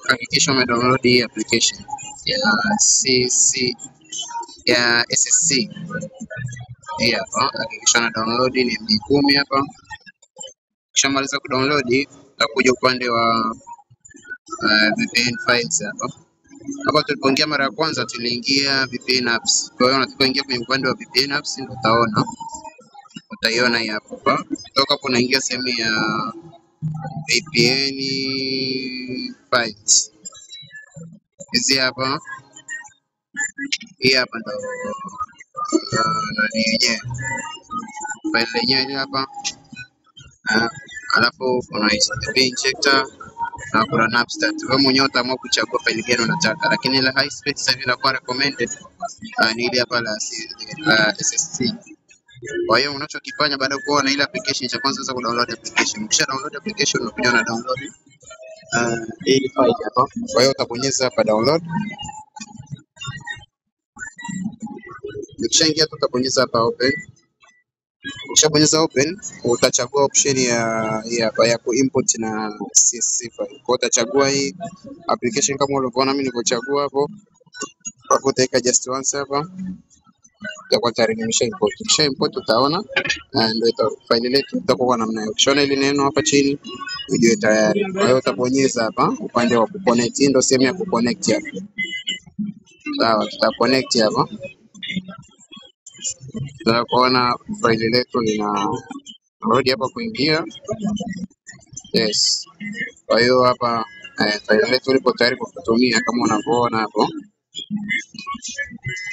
Hakikisha umedownload hii application ya SSC. Hii hapa, hakikisha una download, ni MB10 hapa. Kisha maliza kudownload, utakuja upande wa VPN files hapa. Hapa tulipoingia mara ya kwanza tuliingia VPN apps. Kwa hiyo unataka kuingia kwenye upande wa VPN apps, ndio utaiona hii hapa. Kutoka hapo unaingia sehemu ya VPN files. Hizi hapa. Hii hapa ndo yenyewe. File yenyewe hapa. Alafu kuna HTTP injector na kuna Napster. Wewe mwenyewe utaamua kuchagua file gani unataka, lakini ile high speed sasa hivi inakuwa recommended ni ile hapa la SSC. Kwa hiyo unachokifanya baada ya kuwa na ile application, cha kwanza sasa kudownload application. Ukisha download application unakuja na download ile file hapa. Kwa hiyo utabonyeza hapa download. Ukishaingia tu utabonyeza hapa open. Ukishabonyeza open, utachagua option ya kuimport na CSV file. Kwa utachagua hii application kama ulivyoona mimi nilivyochagua hapo. Hapo utaweka just once hapa. Itakuwa tayari nimesha import. Ukisha import utaona ndio file letu itakuwa kwa namna hiyo. Ukishaona ile neno hapa chini, ujue tayari. Kwa hiyo utabonyeza hapa upande wa kuconnect. Hii ndio sehemu ya kuconnect hapa. Sawa, tutaconnect hapa. Tunaona file letu lina load hapa kuingia. Yes. Kwa hiyo hapa file letu lipo tayari kwa kutumia kama unavyoona hapo.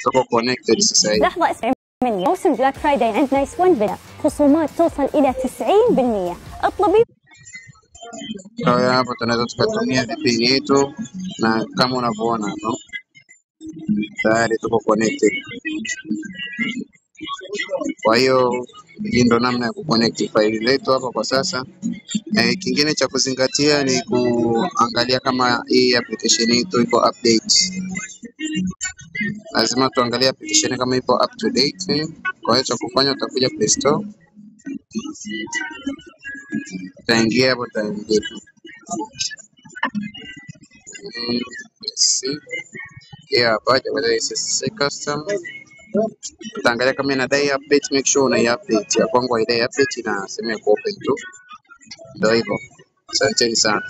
Tuko connected sasa hivi. لحظة اسمع مني، موسم بلاك فرايداي عندنا يسوون بنا خصومات توصل إلى 90%. اطلبي. Kwa hiyo hapo tunaweza tukatumia VPN yetu na kama unavyoona hapo tayari tuko connected. Kwa hiyo hii ndo namna ya kuconnect file letu hapa kwa sasa. Kingine cha kuzingatia ni kuangalia kama hii application yetu iko update. Lazima tuangalie application kama ipo up to date. Kwa hiyo cha kufanya utakuja Play Store. Utaingia hapo utaingia. Hapa kwa SSC custom. Utaangalia kama inadai update, make sure una update. Ya kwangu haidai update na sema iko open tu. Ndio hivyo. Asanteni sana.